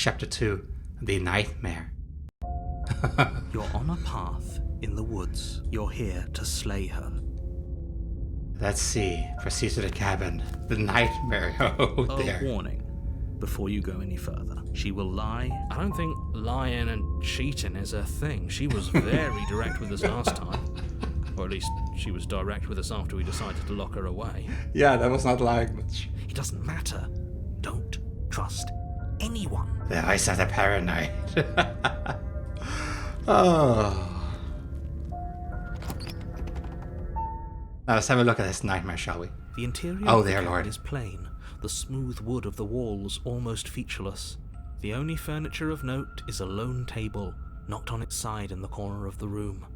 Chapter 2, The Nightmare. You're on a path in the woods. You're here to slay her. Let's see. Proceed to the cabin. The nightmare. Oh, there. Warning. Before you go any further, she will lie. I don't think lying and cheating is her thing. She was very direct with us last time. Or at least she was direct with us after we decided to lock her away. Yeah, that was not lying much. It doesn't matter. Don't trust anyone. The eyes are paranoid. Oh. Now let's have a look at this nightmare, shall we? The interior Oh, of the there, cabin Lord. is plain. The smooth wood of the walls almost featureless. The only furniture of note is a lone table, knocked on its side in the corner of the room.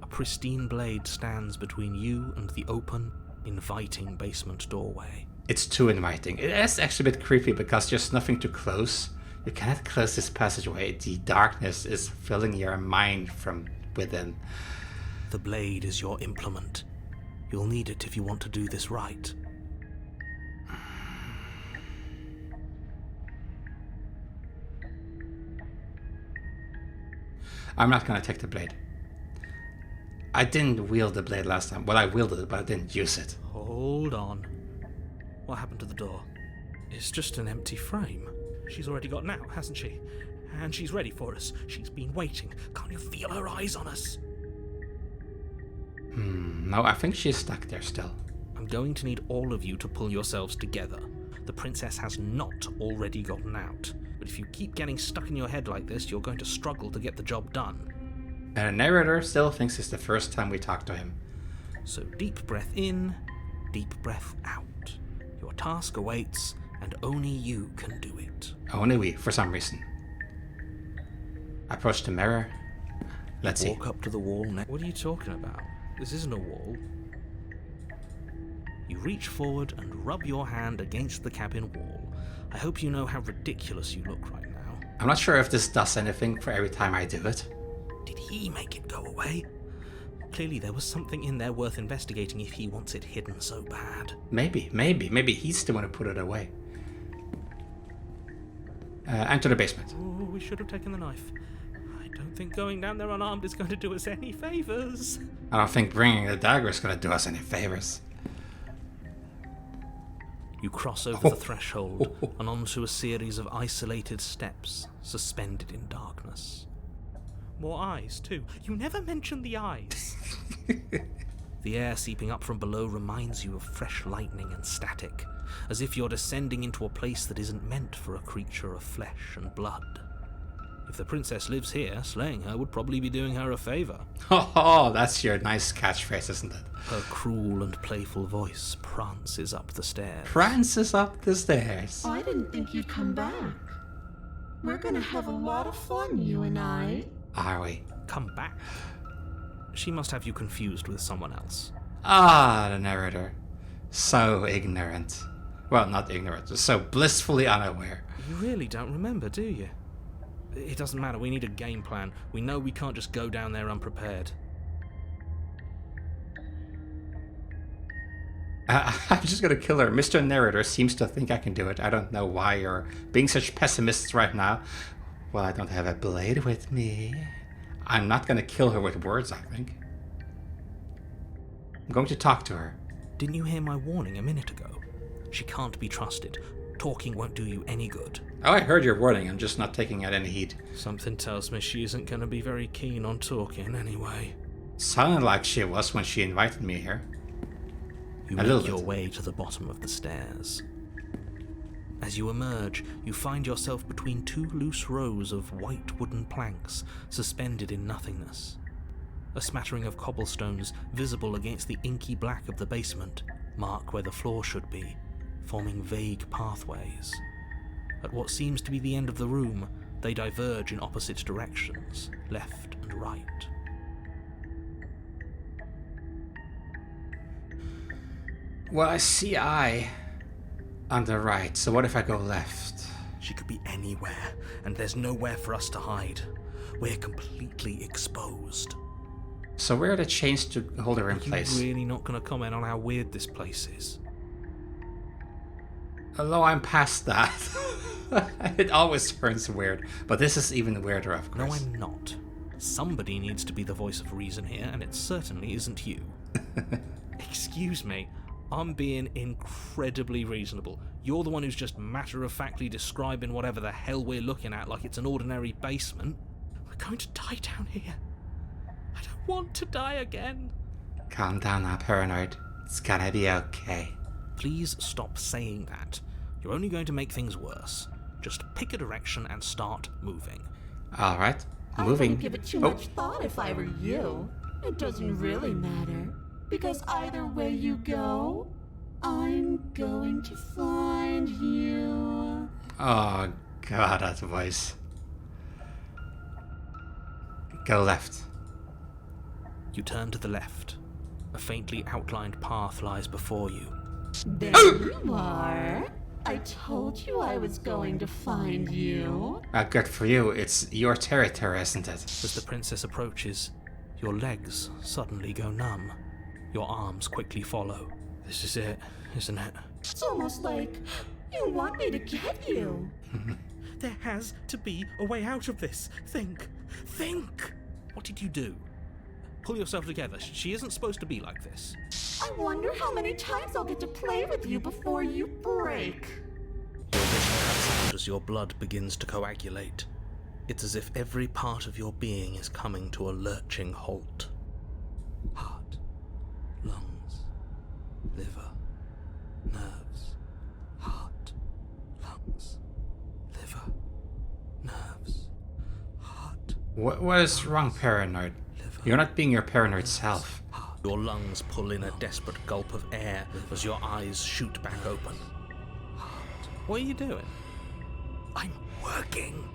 A pristine blade stands between you and the open, inviting basement doorway. It's too inviting. It is actually a bit creepy because there's nothing to close. You cannot close this passageway. The darkness is filling your mind from within. The blade is your implement. You'll need it if you want to do this right. I'm not gonna take the blade. I didn't wield the blade last time. Well, I wielded it, but I didn't use it. Hold on. What happened to the door? It's just an empty frame. She's already gotten out, hasn't she? And she's ready for us. She's been waiting. Can't you feel her eyes on us? No, I think she's stuck there still. I'm going to need all of you to pull yourselves together. The princess has not already gotten out. But if you keep getting stuck in your head like this, you're going to struggle to get the job done. And the narrator still thinks it's the first time we talk to him. So deep breath in, deep breath out. Your task awaits, and only you can do it. Only we, for some reason. Approach the mirror. Let's see. Walk up to the wall next. What are you talking about? This isn't a wall. You reach forward and rub your hand against the cabin wall. I hope you know how ridiculous you look right now. I'm not sure if this does anything for every time I do it. Did he make it go away? Clearly there was something in there worth investigating if he wants it hidden so bad. Maybe he's the one who put it away. Enter the basement. Oh, we should have taken the knife. I don't think going down there unarmed is going to do us any favors. I don't think bringing the dagger is going to do us any favors. You cross over the threshold and onto a series of isolated steps, suspended in darkness. More eyes, too. You never mentioned the eyes. The air seeping up from below reminds you of fresh lightning and static, as if you're descending into a place that isn't meant for a creature of flesh and blood. If the princess lives here, slaying her would probably be doing her a favor. Oh, that's your nice catchphrase, isn't it? Her cruel and playful voice prances up the stairs. Prances up the stairs. I didn't think you'd come back. We're gonna have a lot of fun, you and I. Are we? Come back. She must have you confused with someone else. Ah, the narrator. So ignorant. Well, not ignorant, so blissfully unaware. You really don't remember, do you? It doesn't matter, we need a game plan. We know we can't just go down there unprepared. I'm just gonna kill her. Mr. Narrator seems to think I can do it. I don't know why you're being such pessimists right now. Well, I don't have a blade with me. I'm not gonna kill her with words, I think. I'm going to talk to her. Didn't you hear my warning a minute ago? She can't be trusted. Talking won't do you any good. Oh, I heard your warning. I'm just not taking it any heed. Something tells me she isn't going to be very keen on talking anyway. Sounded like she was when she invited me here. You A little make your bit. way to the bottom of the stairs. As you emerge, you find yourself between two loose rows of white wooden planks suspended in nothingness. A smattering of cobblestones, visible against the inky black of the basement, mark where the floor should be, forming vague pathways. At what seems to be the end of the room, they diverge in opposite directions, left and right. Well, I see eye on the right, so what if I go left? She could be anywhere, and there's nowhere for us to hide. We're completely exposed. So where are the chains to hold her in place? You're really not going to comment on how weird this place is? Although I'm past that. It always turns weird, but this is even weirder, of No, course. I'm not. Somebody needs to be the voice of reason here, and it certainly isn't you. Excuse me, I'm being incredibly reasonable. You're the one who's just matter-of-factly describing whatever the hell we're looking at like it's an ordinary basement. We're going to die down here. I don't want to die again. Calm down now, Paranoid. It's gonna be okay. Please stop saying that. You're only going to make things worse. Just pick a direction and start moving. Alright, I moving. wouldn't give it too much thought if I were you. It doesn't really matter. Because either way you go, I'm going to find you. Oh god, that voice. Go left. You turn to the left. A faintly outlined path lies before you. There you are. I told you I was going to find you. Good for you. It's your territory, isn't it? As the princess approaches, your legs suddenly go numb. Your arms quickly follow. This is it, isn't it? It's almost like you want me to get you. There has to be a way out of this. Think. Think! What did you do? Pull yourself together. She isn't supposed to be like this. I wonder how many times I'll get to play with you before you break. Your vision cuts out as your blood begins to coagulate. It's as if every part of your being is coming to a lurching halt. Heart, lungs, liver, nerves. Heart, lungs, liver, nerves. Heart, What is wrong, Paranoid? You're not being your paranoid self. Your lungs pull in a desperate gulp of air as your eyes shoot back open. What are you doing? I'm working.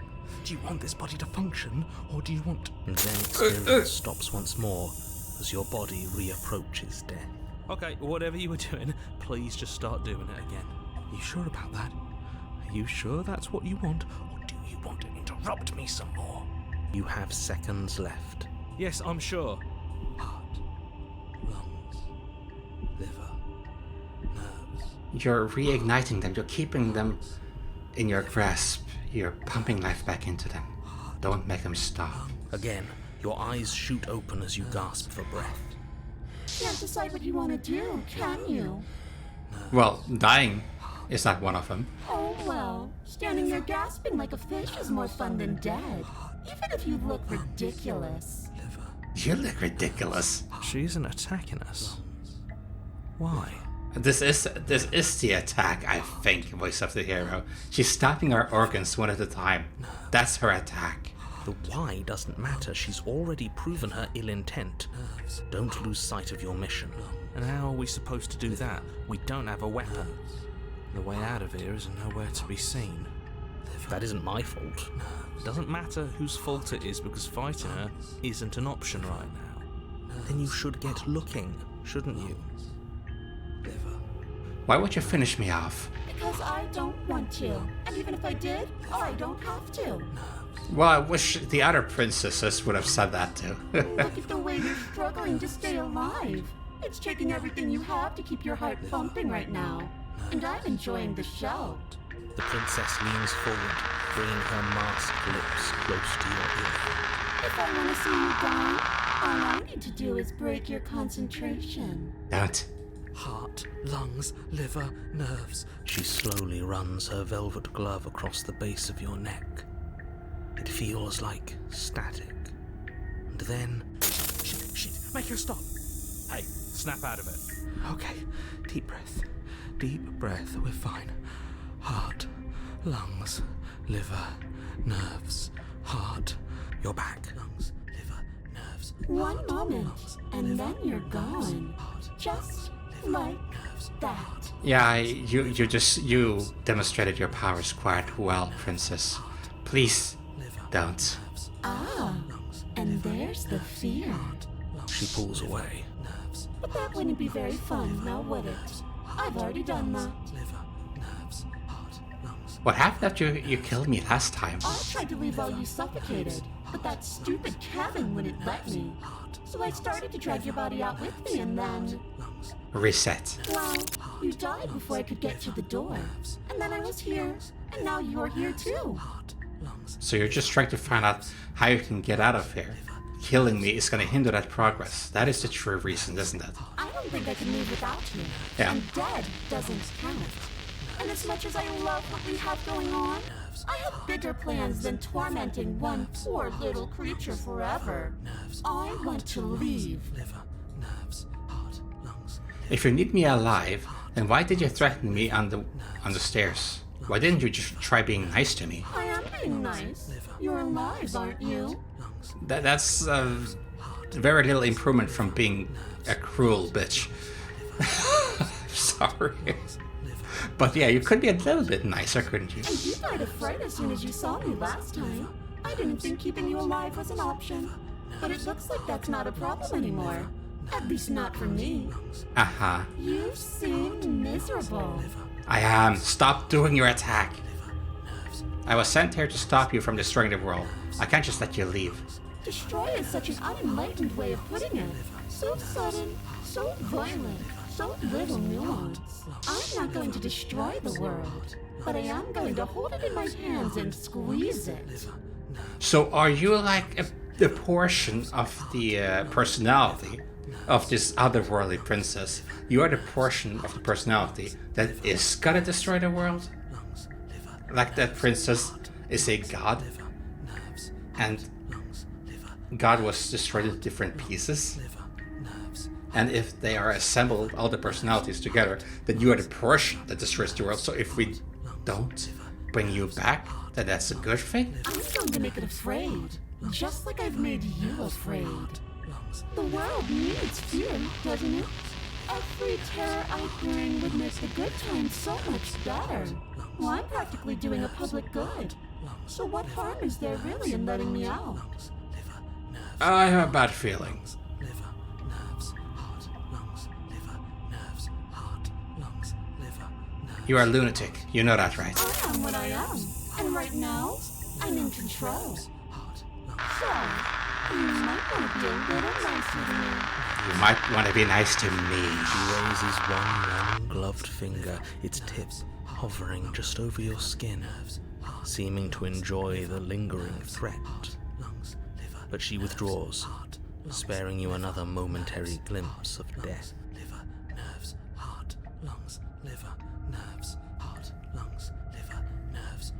Do you want this body to function, or do you want... And then experience stops once more as your body reapproaches death. Okay, whatever you were doing, please just start doing it again. Are you sure about that? Are you sure that's what you want, or do you want to interrupt me some more? You have seconds left. Yes, I'm sure. Heart, lungs, liver, nerves. You're reigniting them. You're keeping them in your grasp. You're pumping life back into them. Don't make them stop. Again, your eyes shoot open as you gasp for breath. Can't decide what you want to do, can you? Well, dying is not one of them. Oh well, standing there gasping like a fish is more fun than dead. Even if you look ridiculous. You look ridiculous. She isn't attacking us. Why? This is the attack, I think, voice of the hero. She's stopping our organs one at a time. That's her attack. The why doesn't matter. She's already proven her ill intent. Don't lose sight of your mission. And how are we supposed to do that? We don't have a weapon. The way out of here is nowhere to be seen. That isn't my fault. It doesn't matter whose fault it is because fighting her isn't an option right now. Then you should get looking, shouldn't you? Why would you finish me off? Because I don't want to. And even if I did, I don't have to. Well, I wish the other princesses would have said that too. Look at the way you're struggling to stay alive. It's taking everything you have to keep your heart pumping right now. And I'm enjoying the show. The princess leans forward, bringing her masked lips close to your ear. If I want to see you gone, all I need to do is break your concentration. Don't. Heart, lungs, liver, nerves. She slowly runs her velvet glove across the base of your neck. It feels like static. And then... Shit, make her stop. Hey, snap out of it. Okay, deep breath. Deep breath, we're fine. Heart, lungs, liver, nerves. Heart, you're back. Lungs, liver, nerves. One moment, and then you're gone. Just like that. Yeah, you demonstrated your powers quite well, princess. Please, don't. Ah, and there's the fear. She pulls away. But that wouldn't be very fun, now would it? I've already done that. What happened after you killed me last time? I tried to leave while you suffocated, but that stupid Kevin wouldn't let me. So I started to drag your body out with me and then... Reset. Well, you died before I could get to the door. And then I was here, And now you're here too. So you're just trying to find out how you can get out of here. Killing me is going to hinder that progress. That is the true reason, isn't it? I don't think I can leave without you. Yeah. And dead doesn't count. And as much as I love what we have going on, I have bigger plans than tormenting one poor little creature forever. I want to leave. If you need me alive, then why did you threaten me on the stairs? Why didn't you just try being nice to me? I am being nice. You're alive, aren't you? That's very little improvement from being a cruel bitch. Sorry. But yeah, you could be a little bit nicer, couldn't you? And you died of fright as soon as you saw me last time. I didn't think keeping you alive was an option. But it looks like that's not a problem anymore. At least not for me. Uh-huh. You seem miserable. I am. Stop doing your attack. I was sent here to stop you from destroying the world. I can't just let you leave. Destroy is such an unenlightened way of putting it. So sudden, so violent, so little nuance. I'm not going to destroy the world, but I am going to hold it in my hands and squeeze it. So are you like a portion of the personality of this otherworldly princess? You are the portion of the personality that is gonna destroy the world? Like that princess is a god, and God was destroyed into different pieces. And if they are assembled, all the personalities together, then you are the portion that destroys the world. So if we don't bring you back, then that's a good thing? I'm going to make it afraid, just like I've made you afraid. The world needs fear, doesn't it? Every terror I bring would make the good times so much better. Well, I'm practically doing a public good. So what harm is there really in letting me out? I have a bad feeling. You are a lunatic. You know that, right? I am what I am. And right now, I'm in control. So, you might want to be a little nicer to me. You might want to be nice to me. She raises one long gloved finger, its tip hovering just over your skin, seeming to enjoy the lingering threat. But she withdraws, sparing you another momentary glimpse of death.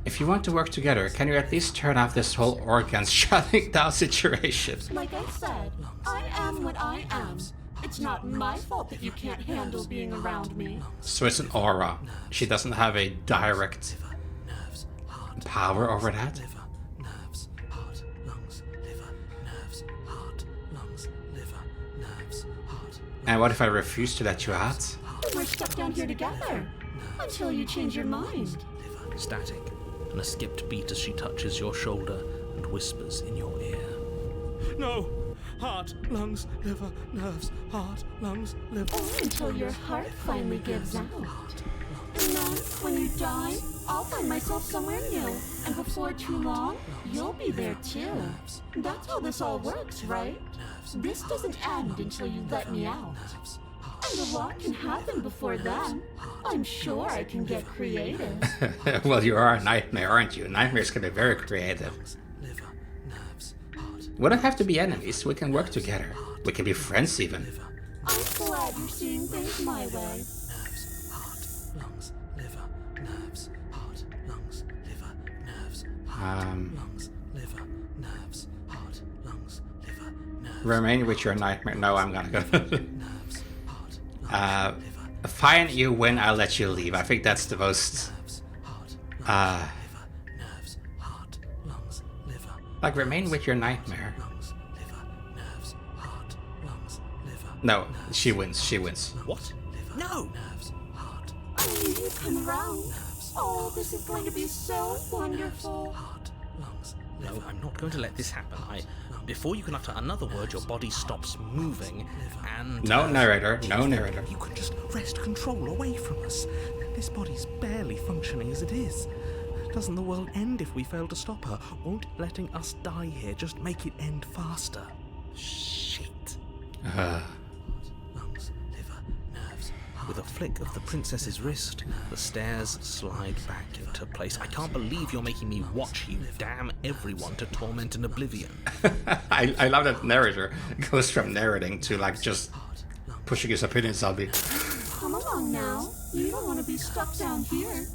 If you want to work together, can you at least turn off this whole organs shutting down situation? Like I said, I am what I am. It's not my fault that you can't handle being around me. So it's an aura. She doesn't have a direct power over that? And what if I refuse to let you out? We're stuck down here together. Until you change your mind. Static, and a skipped beat as she touches your shoulder and whispers in your ear. No! Heart, lungs, liver, nerves, heart, lungs, liver. Or until your heart finally gives out. And then, when you die, I'll find myself somewhere new. And before too long, you'll be there too. That's how this all works, right? This doesn't end until you let me out. And a lot can happen before then. I'm sure I can get creative. Well, you are a nightmare, aren't you? Nightmares can be very creative. We don't have to be enemies. We can work together. We can be friends even. I'm glad you're seeing things my way. Remain with your nightmare. No, I'm gonna go. Fine, you win, I'll let you leave. I think that's the most... like, remain with your nightmare. No, she wins, she wins. What? No! I knew you'd come around. Oh, this is going to be so wonderful. No, I'm not going to let this happen. Before you can utter another word, your body stops moving, and... No narrator, no narrator. You can just wrest control away from us. This body's barely functioning as it is. Doesn't the world end if we fail to stop her? Won't letting us die here just make it end faster? Shit. With a flick of the princess's wrist, the stairs slide back into place. I can't believe you're making me watch you damn everyone to torment and oblivion. I love that narrator goes from narrating to like just pushing his opinions on me. Come along now. You don't want to be stuck down here.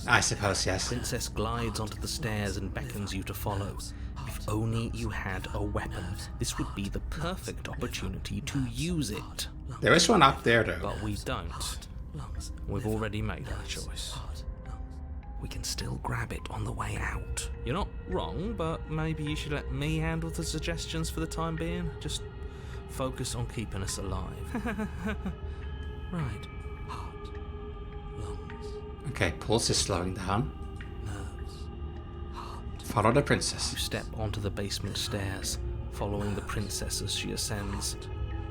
I suppose, yes. Princess glides onto the stairs and beckons you to follow. If only you had a weapon, this would be the perfect opportunity to use it. There is one up there, though. But we don't. We've already made our choice. We can still grab it on the way out. You're not wrong, but maybe you should let me handle the suggestions for the time being. Just focus on keeping us alive. Right. Heart, lungs, Okay, pulse is slowing down. nerves, heart. Follow the princess. You step onto the basement stairs, following the princess as she ascends.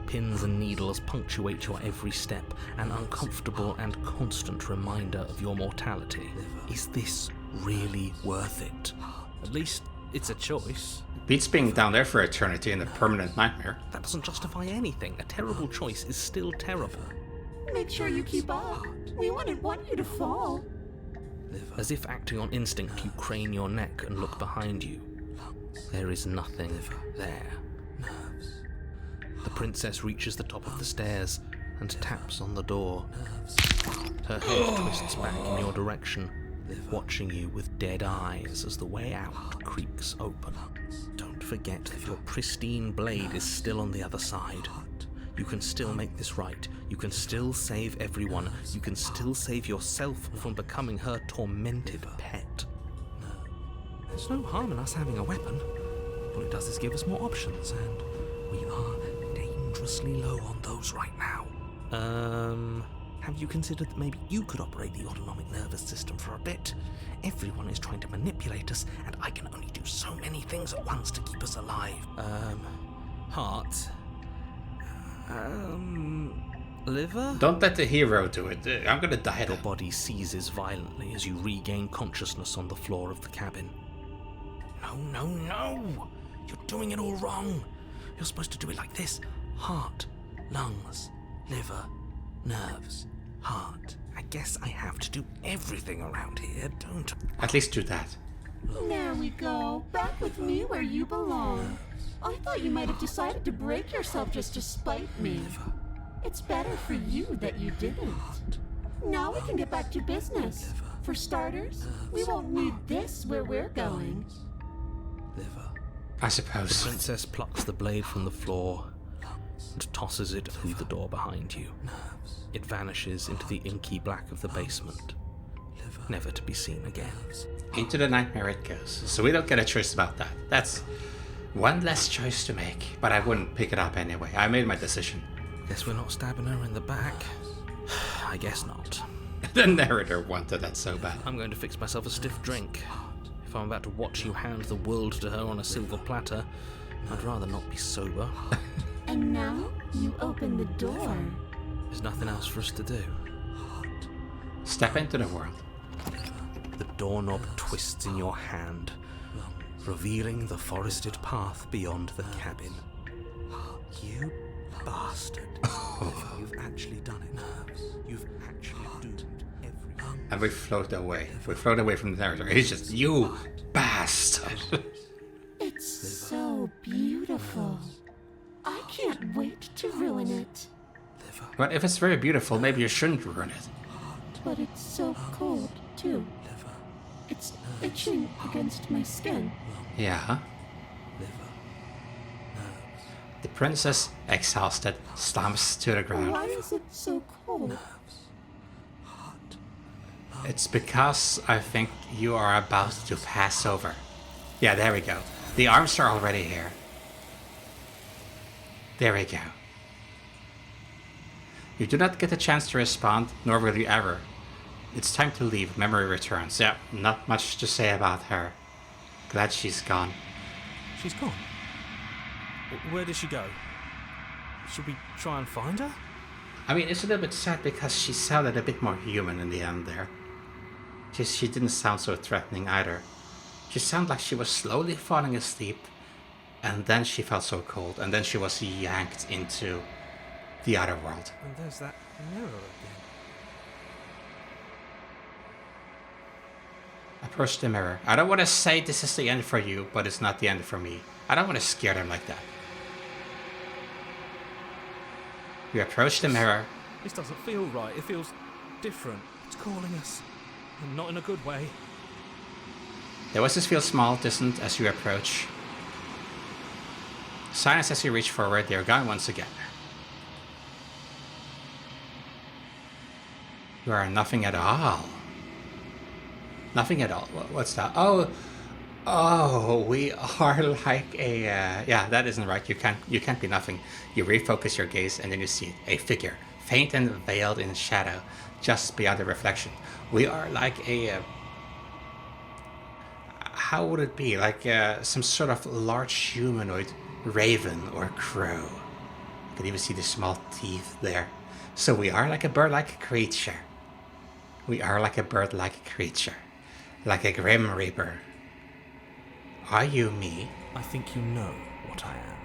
Pins and needles punctuate your every step, an uncomfortable and constant reminder of your mortality. Is this really worth it? At least it's a choice. Beats being down there for eternity in a permanent nightmare. That doesn't justify anything. A terrible choice is still terrible. Make sure you keep up. We wouldn't want you to fall. As if acting on instinct, you crane your neck and look behind you. There is nothing there. The princess reaches the top of the stairs and taps on the door. Her head twists back in your direction, watching you with dead eyes as the way out creaks open. Don't forget that your pristine blade is still on the other side. You can still make this right. You can still save everyone. You can still save yourself from becoming her tormented pet. There's no harm in us having a weapon. All it does is give us more options, and we are dangerously low on those right now. Have you considered that maybe you could operate the autonomic nervous system for a bit? Everyone is trying to manipulate us, and I can only do so many things at once to keep us alive. Heart? Liver? Don't let the hero do it. I'm gonna die Your then. body seizes violently as you regain consciousness on the floor of the cabin. No! You're doing it all wrong. You're supposed to do it like this. Heart, lungs, liver, nerves, heart. I guess I have to do everything around here, don't I? At least do that. There we go. Back with me where you belong. I thought you might have decided to break yourself just to spite me. It's better for you that you didn't. Now we can get back to business. For starters, we won't need this where we're going. I suppose. Princess plucks the blade from the floor and tosses it through the door behind you. It vanishes into the inky black of the basement, never to be seen again. Into the nightmare it goes. So we don't get a choice about that. That's one less choice to make. But I wouldn't pick it up anyway. I made my decision. Guess we're not stabbing her in the back. I guess not. The narrator wanted that so bad. I'm going to fix myself a stiff drink. If I'm about to watch you hand the world to her on a silver platter, I'd rather not be sober. And now you open the door. There's nothing else for us to do. Step into the world. The doorknob twists in your hand, revealing the forested path beyond the cabin. You bastard. You've actually done it. You've actually doomed everyone. And we float away. We float away from the narrator. He's just, you bastard. It's so beautiful. I can't wait to ruin it. But if it's very beautiful, maybe you shouldn't ruin it. But it's so cold, too. It's itching against my skin. Yeah. The princess, exhausted, slumps to the ground. Why is it so cold? It's because I think you are about to pass over. Yeah, there we go. The arms are already here. There we go. You do not get a chance to respond, nor will you ever. It's time to leave. Memory returns. Yeah, not much to say about her. Glad she's gone. She's gone. Where did she go? Should we try and find her? I mean, it's a little bit sad because she sounded a bit more human in the end there. She didn't sound so threatening either. She sounded like she was slowly falling asleep, and then she felt so cold, and then she was yanked into the other world. And there's that mirror again. Approach the mirror. I don't want to say this is the end for you, but it's not the end for me. I don't want to scare them like that. You approach the mirror. This doesn't feel right. It feels different. It's calling us. And not in a good way. The voices feel small, distant as you approach. Silence as you reach forward. They're gone once again. You are nothing at all. Nothing at all. What's that? Oh, we are like a. Yeah, that isn't right. You can't be nothing. You refocus your gaze, and then you see a figure, faint and veiled in shadow, just beyond the reflection. We are like a. How would it be? Like some sort of large humanoid raven or crow. You can even see the small teeth there. So we are like a bird-like creature. We are like a bird-like creature. Like a Grim Reaper. Are you me? I think you know what I am.